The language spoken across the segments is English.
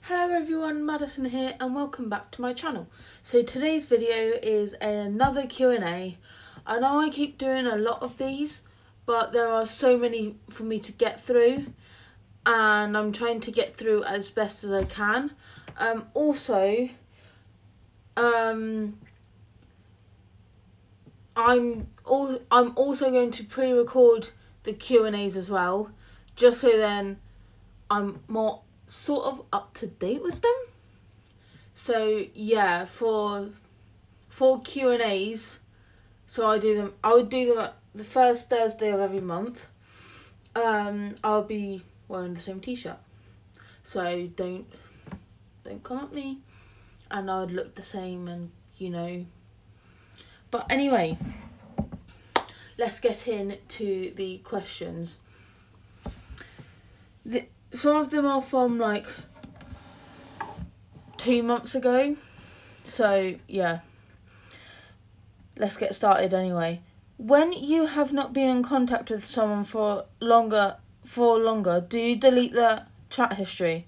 Hello everyone, Madison here and welcome back to my channel. So today's video is another Q&A. I know I keep doing a lot of these, but there are so many for me to get through and I'm trying to get through as best as I can. I'm also going to pre-record the Q&As as well, just so then I'm more sort of up to date with them. So yeah, for Q&As, so I would do them at the first Thursday of every month. I'll be wearing the same t-shirt, so don't come at me, and I would look the same, and but anyway, let's get into the questions. Some of them are from like 2 months ago, so yeah, let's get started anyway. When you have not been in contact with someone for longer, do you delete the chat history?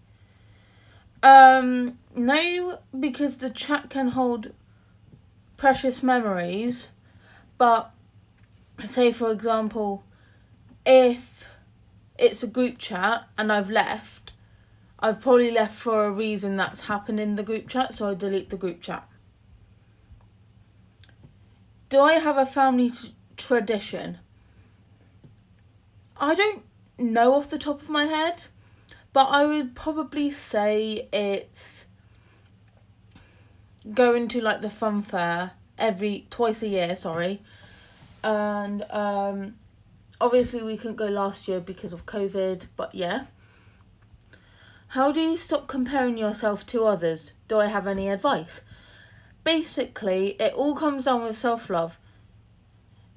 No, because the chat can hold precious memories, but say for example, if it's a group chat and I've probably left for a reason that's happened in the group chat, so I delete the group chat. Do I have a family tradition? I don't know off the top of my head, but I would probably say it's going to like the fun fair twice a year, and obviously we couldn't go last year because of COVID, but yeah. How do you stop comparing yourself to others? Do I have any advice? Basically, it all comes down with self-love.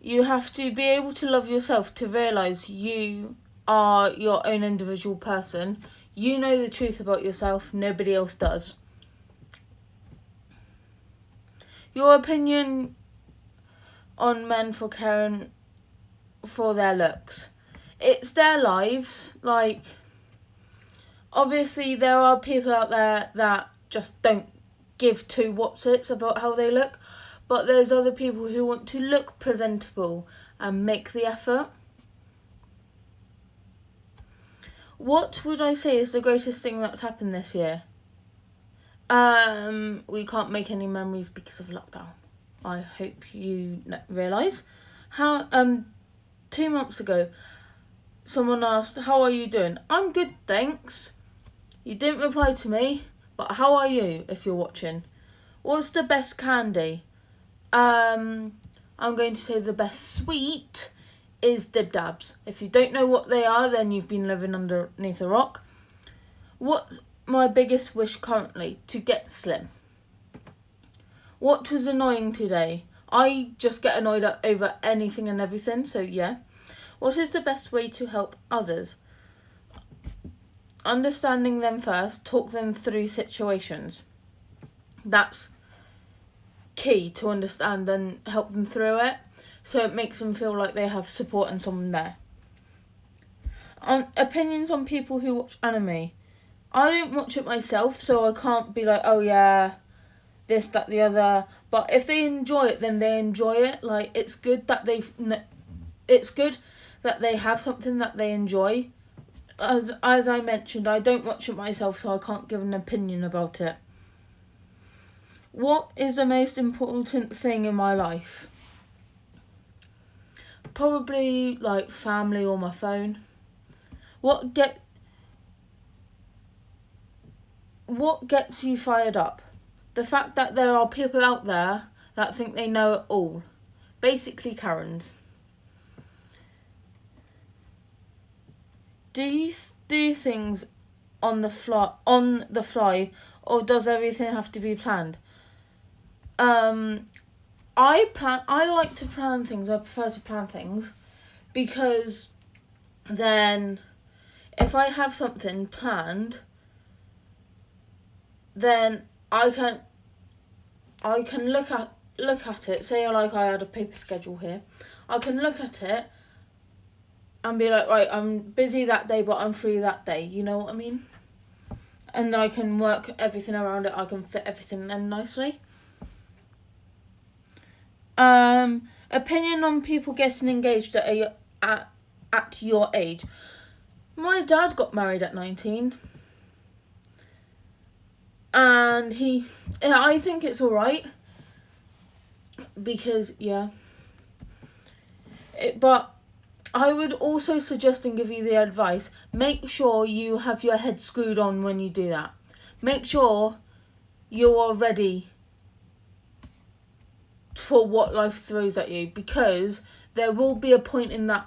You have to be able to love yourself to realise you are your own individual person. You know the truth about yourself, nobody else does. Your opinion on men for caring for their looks. It's their lives. Like, obviously there are people out there that just don't give two whatsits about how they look, but there's other people who want to look presentable and make the effort. What would I say is the greatest thing that's happened this year? We can't make any memories because of lockdown. I hope you realise. 2 months ago, someone asked, how are you doing? I'm good, thanks. You didn't reply to me, but how are you if you're watching? What's the best candy? I'm going to say the best sweet is Dib Dabs. If you don't know what they are, then you've been living underneath a rock. What's my biggest wish currently? To get slim. What was annoying today? I just get annoyed over anything and everything, so yeah. What is the best way to help others? Understanding them first, talk them through situations. That's key, to understand and help them through it, so it makes them feel like they have support and someone there. Opinions on people who watch anime. I don't watch it myself, so I can't be like, oh yeah, this, that, the other. But if they enjoy it, then they enjoy it. Like, it's good that they have something that they enjoy. As I mentioned, I don't watch it myself, so I can't give an opinion about it. What is the most important thing in my life? Probably like family or my phone. What gets you fired up? The fact that there are people out there that think they know it all. Basically Karens. Do you do things on the fly, or does everything have to be planned? I like to plan things. I prefer to plan things because then if I have something planned, then I can look at it. Say like I had a paper schedule here. I can look at it and be like, right, I'm busy that day, but I'm free that day. You know what I mean? and I can work everything around it. I can fit everything in nicely. Opinion on people getting engaged at your age. My dad got married at 19. And I think it's alright. Because, but I would also suggest and give you the advice, make sure you have your head screwed on when you do that. Make sure you are ready for what life throws at you, because there will be a point in that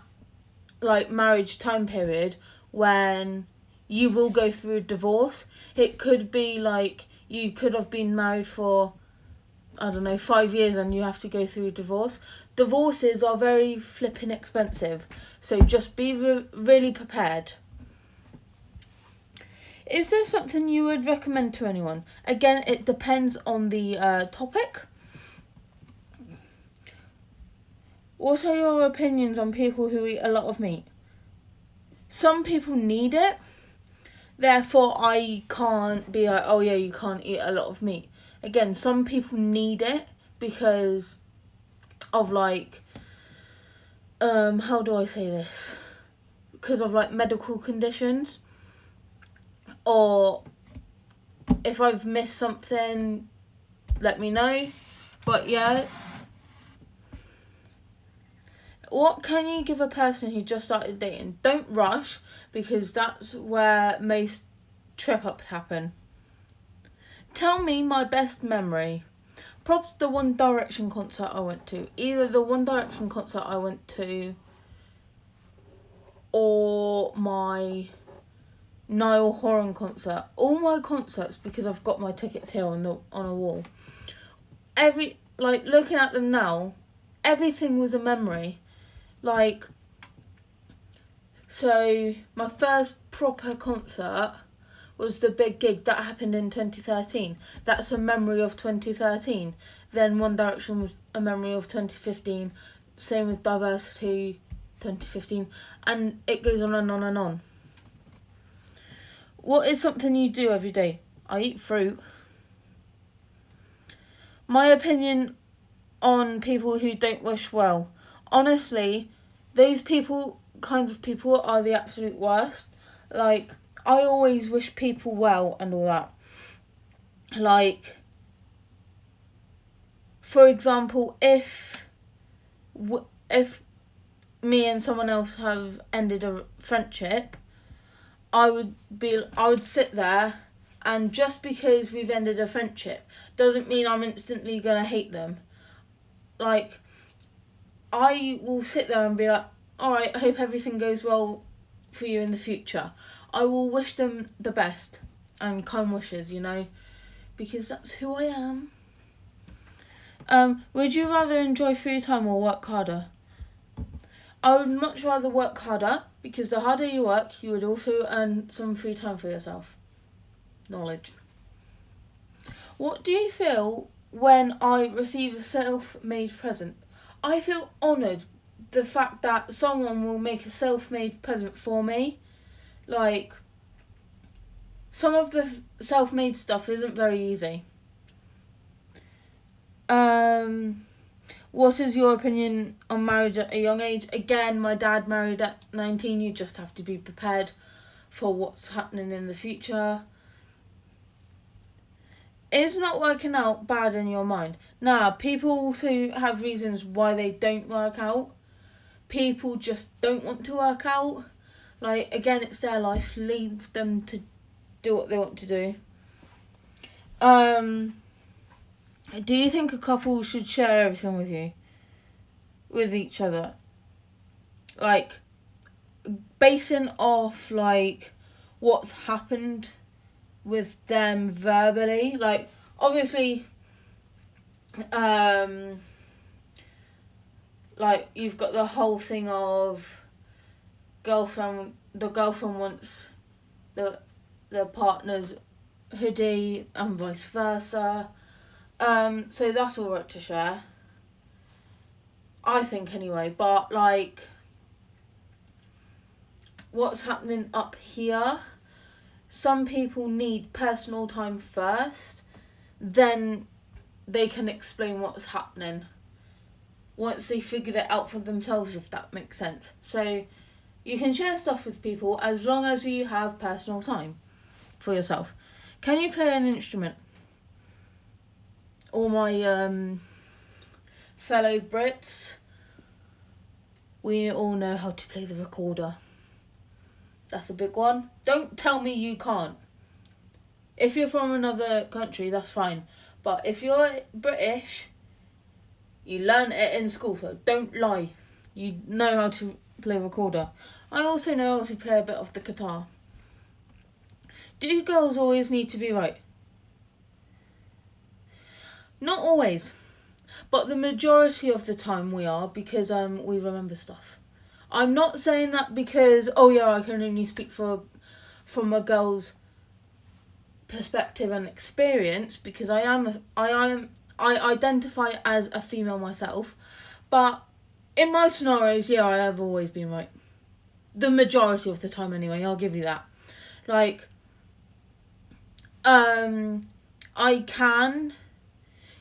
marriage time period when you will go through a divorce. It could be you could have been married for 5 years and you have to go through a divorce. Divorces are very flipping expensive, so just be really prepared. Is there something you would recommend to anyone? Again, it depends on the topic. What are your opinions on people who eat a lot of meat? Some people need it, therefore I can't be like, oh yeah, you can't eat a lot of meat. Again, some people need it because of how do I say this? Because of medical conditions, or if I've missed something, let me know. But yeah, what can you give a person who just started dating? Don't rush, because that's where most trip-ups happen. Tell me my best memory. Probably the One Direction concert I went to. Either the One Direction concert I went to or my Niall Horan concert. All my concerts, because I've got my tickets here on a wall. Looking at them now, everything was a memory. So my first proper concert was the Big Gig that happened in 2013. That's a memory of 2013. Then One Direction was a memory of 2015. Same with Diversity, 2015. And it goes on and on and on. What is something you do every day? I eat fruit. My opinion on people who don't wish well. Honestly, those kinds of people are the absolute worst. I always wish people well and all that. For example, if me and someone else have ended a friendship, I would sit there, and just because we've ended a friendship doesn't mean I'm instantly gonna hate them. I will sit there and be like, alright, I hope everything goes well for you in the future. I will wish them the best and kind wishes, because that's who I am. Would you rather enjoy free time or work harder? I would much rather work harder, because the harder you work, you would also earn some free time for yourself. Knowledge. What do you feel when I receive a self-made present? I feel honoured, the fact that someone will make a self-made present for me. Some of the self-made stuff isn't very easy. What is your opinion on marriage at a young age? Again, my dad married at 19. You just have to be prepared for what's happening in the future. Is not working out bad in your mind? Nah, people also have reasons why they don't work out. People just don't want to work out. Again, it's their life. Leave them to do what they want to do. Do you think a couple should share everything with each other? Basing off what's happened with them verbally. Obviously, you've got the whole thing of the girlfriend wants the partner's hoodie and vice versa. So that's all right to share, I think, anyway. But what's happening up here? some people need personal time first, then they can explain what's happening once they figured it out for themselves, if that makes sense. So you can share stuff with people as long as you have personal time for yourself. Can you play an instrument? All my fellow Brits, we all know how to play the recorder. That's a big one. Don't tell me you can't. If you're from another country, that's fine. But if you're British, you learn it in school, so don't lie. You know how to play recorder. I also know how to play a bit of the guitar. Do girls always need to be right? Not always. But the majority of the time we are, because we remember stuff. I'm not saying that because, I can only speak from a girl's perspective and experience, because I identify as a female myself, but in my scenarios, I have always been right. The majority of the time anyway, I'll give you that. Like, I can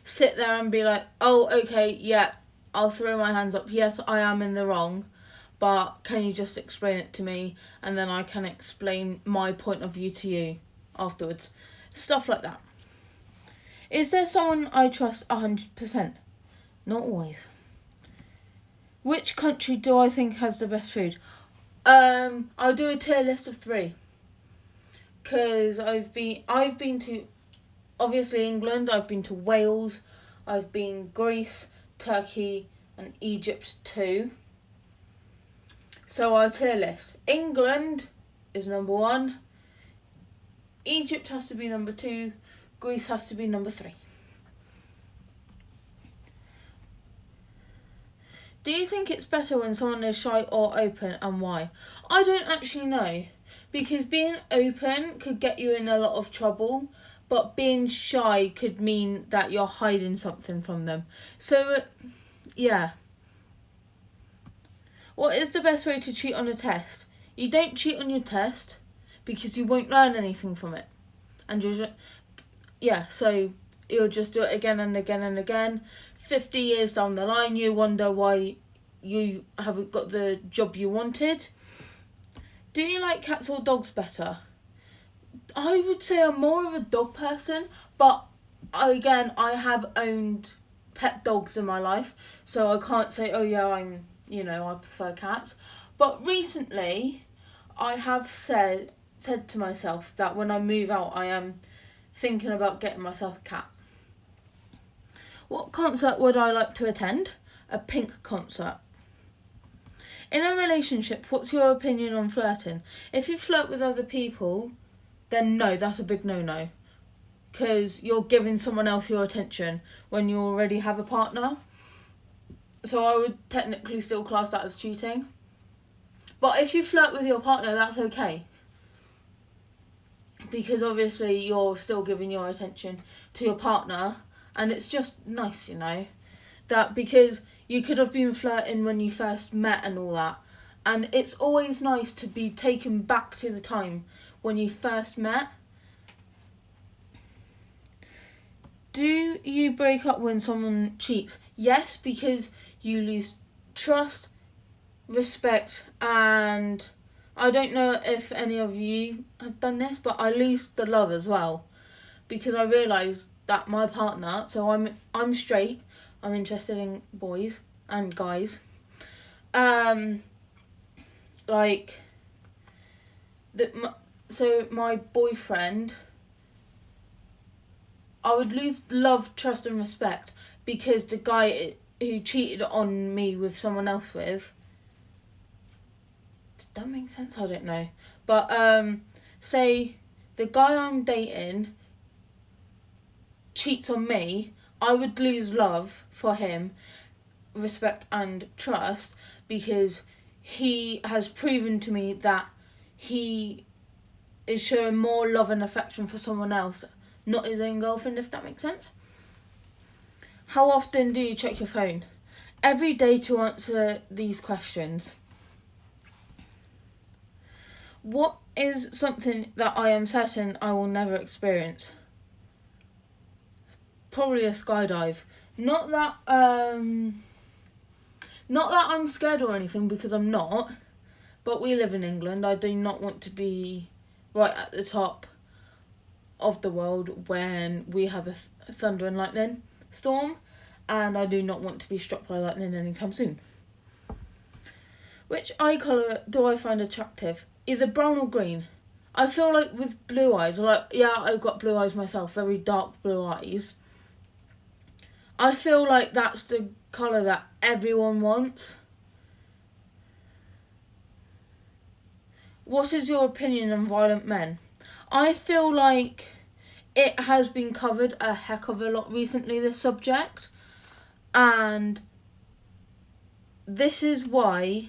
sit there and be like, I'll throw my hands up. Yes, I am in the wrong, but can you just explain it to me? And then I can explain my point of view to you afterwards. Stuff like that. Is there someone I trust 100%? Not always. Which country do I think has the best food? I'll do a tier list of 3. Because I've been to, obviously, England. I've been to Wales. I've been Greece, Turkey, and Egypt too. So our tier list. England is number 1. Egypt has to be number 2. Greece has to be number 3. Do you think it's better when someone is shy or open, and why? I don't actually know. Because being open could get you in a lot of trouble, but being shy could mean that you're hiding something from them. So, yeah. What is the best way to cheat on a test? You don't cheat on your test because you won't learn anything from it. And so you'll just do it again and again and again. 50 years down the line, you wonder why you haven't got the job you wanted. Do you like cats or dogs better? I would say I'm more of a dog person, but again, I have owned pet dogs in my life, so I can't say, I prefer cats. But recently, I have said to myself that when I move out, I am thinking about getting myself a cat. What concert would I like to attend? A Pink concert. In a relationship, what's your opinion on flirting? If you flirt with other people, then no, that's a big no-no. Because you're giving someone else your attention when you already have a partner. So I would technically still class that as cheating. But if you flirt with your partner, that's okay. Because obviously you're still giving your attention to your partner. And it's just nice, that because you could have been flirting when you first met and all that. And it's always nice to be taken back to the time when you first met. Do you break up when someone cheats? Yes, because you lose trust, respect, and I don't know if any of you have done this, but I lose the love as well. Because I realise that my partner, so I'm straight, I'm interested in boys and guys. So my boyfriend, I would lose love, trust and respect because the guy who cheated on me with someone else with, does that make sense? I don't know. But say the guy I'm dating cheats on me, I would lose love for him, respect and trust, because he has proven to me that he is showing more love and affection for someone else, not his own girlfriend, if that makes sense. How often do you check your phone? Every day to answer these questions. What is something that I am certain I will never experience? Probably a skydive. Not that I'm scared or anything, because I'm not. But we live in England. I do not want to be right at the top of the world when we have a thunder and lightning storm, and I do not want to be struck by lightning anytime soon. Which eye colour do I find attractive? Either brown or green. I feel like with blue eyes, I've got blue eyes myself, very dark blue eyes. I feel like that's the colour that everyone wants. What is your opinion on violent men? I feel like it has been covered a heck of a lot recently, this subject. And this is why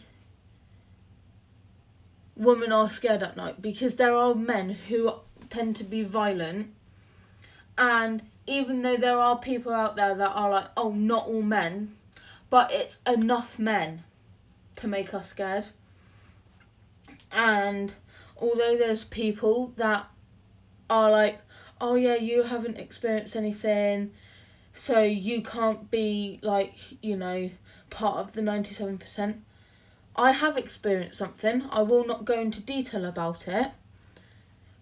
women are scared at night, because there are men who tend to be violent. And even though there are people out there that are like, oh, not all men, but it's enough men to make us scared. And although there's people that are like, oh yeah, you haven't experienced anything, so you can't be like, part of the 97%. I have experienced something. I will not go into detail about it,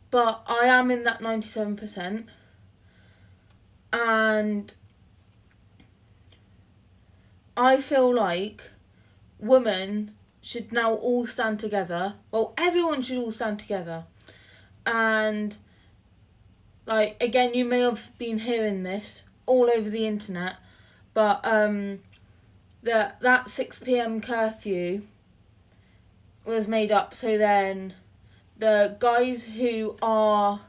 but I am in that 97%. And I feel like women should now all stand together. Well, everyone should all stand together. And, again, you may have been hearing this all over the internet, but that 6 p.m. curfew was made up so then the guys who are,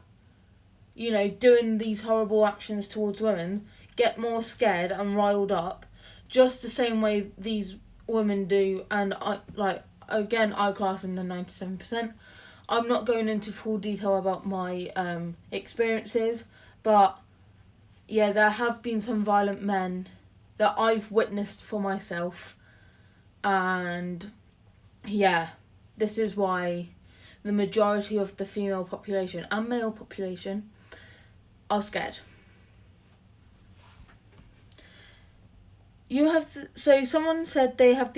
doing these horrible actions towards women get more scared and riled up, just the same way these women do. And I class in the 97%. I'm not going into full detail about my experiences, but yeah, there have been some violent men that I've witnessed for myself, and yeah, this is why the majority of the female population and male population are scared. So someone said they have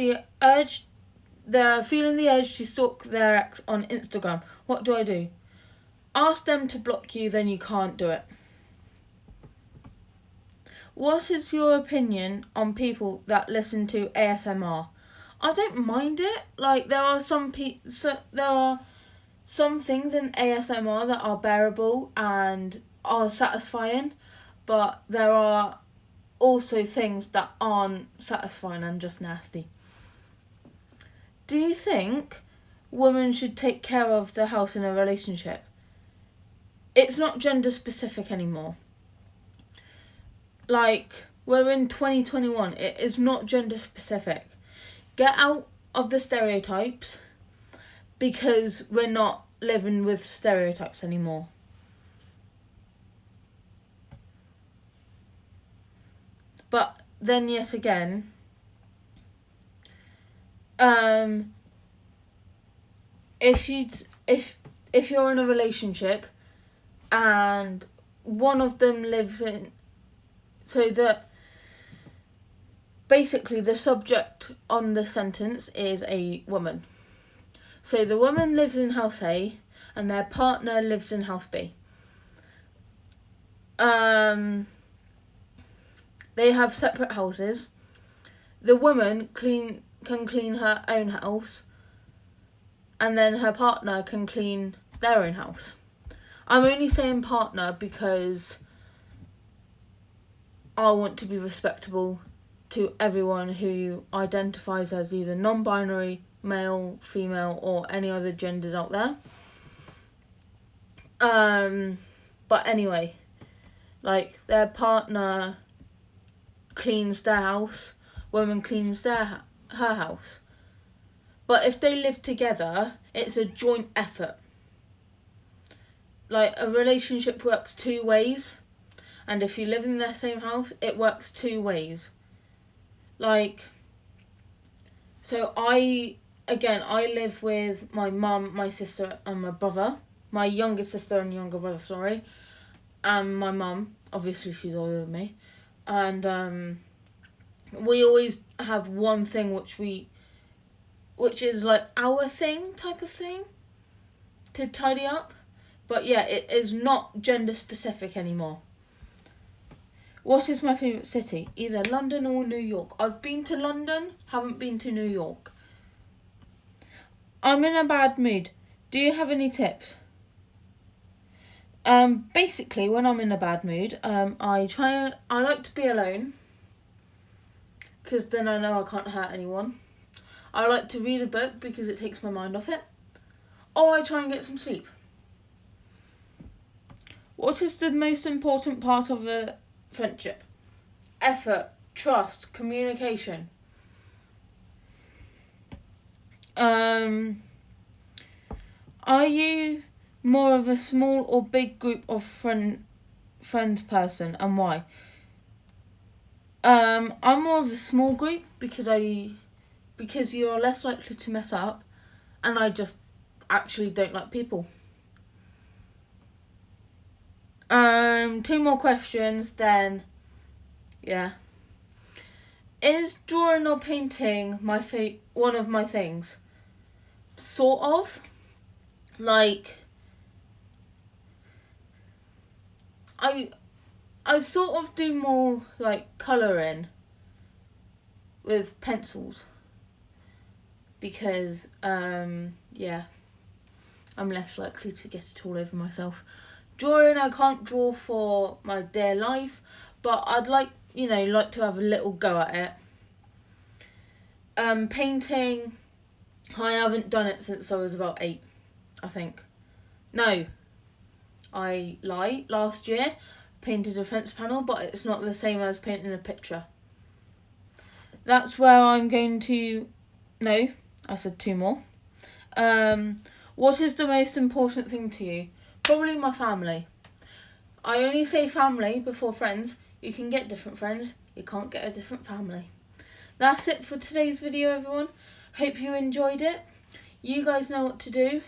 they're feeling the urge to stalk their ex on Instagram. What do I do? Ask them to block you, then you can't do it. What is your opinion on people that listen to ASMR? I don't mind it. There are some things in ASMR that are bearable and are satisfying, but there are also things that aren't satisfying and just nasty. Do you think women should take care of the house in a relationship? It's not gender specific anymore. We're in 2021. It is not gender specific. Get out of the stereotypes, because we're not living with stereotypes anymore. But then yet again, if you're in a relationship and one of them lives in, so that basically the subject on the sentence is a woman. So the woman lives in house A and their partner lives in house B. They have separate houses. The woman can clean her own house, and then her partner can clean their own house. I'm only saying partner because I want to be respectable to everyone who identifies as either non-binary, male, female, or any other genders out there. But anyway, their partner cleans their house, woman cleans her house. But if they live together, it's a joint effort. A relationship works two ways, and if you live in the same house, it works two ways. So I again, I live with my mum, my sister and my brother. My younger sister and younger brother, sorry. And my mum. Obviously, she's older than me. And we always have one thing which is like our thing type of thing to tidy up. But yeah, it is not gender specific anymore. What is my favourite city? Either London or New York. I've been to London, haven't been to New York. I'm in a bad mood. Do you have any tips? Basically, when I'm in a bad mood, I like to be alone, because then I know I can't hurt anyone. I like to read a book because it takes my mind off it. Or I try and get some sleep. What is the most important part of a friendship? Effort, trust, communication. Are you more of a small or big group of friend person, and why? I'm more of a small group because you're less likely to mess up, and I just actually don't like people. 2 more questions, then yeah. Is drawing or painting one of my things? Sort of. Like, I sort of do more like colouring with pencils because yeah, I'm less likely to get it all over myself. Drawing, I can't draw for my dear life, but I'd like to have a little go at it. Painting, I haven't done it since I was about 8, I think. No, I lie. Last year, painted a fence panel, but it's not the same as painting a picture. That's where I'm going to... No, I said 2 more. What is the most important thing to you? Probably my family. I only say family before friends. You can get different friends. You can't get a different family. That's it for today's video, everyone. Hope you enjoyed it. You guys know what to do.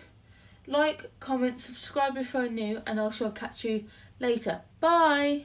Like, comment, subscribe if you're new, and I shall catch you later. Bye!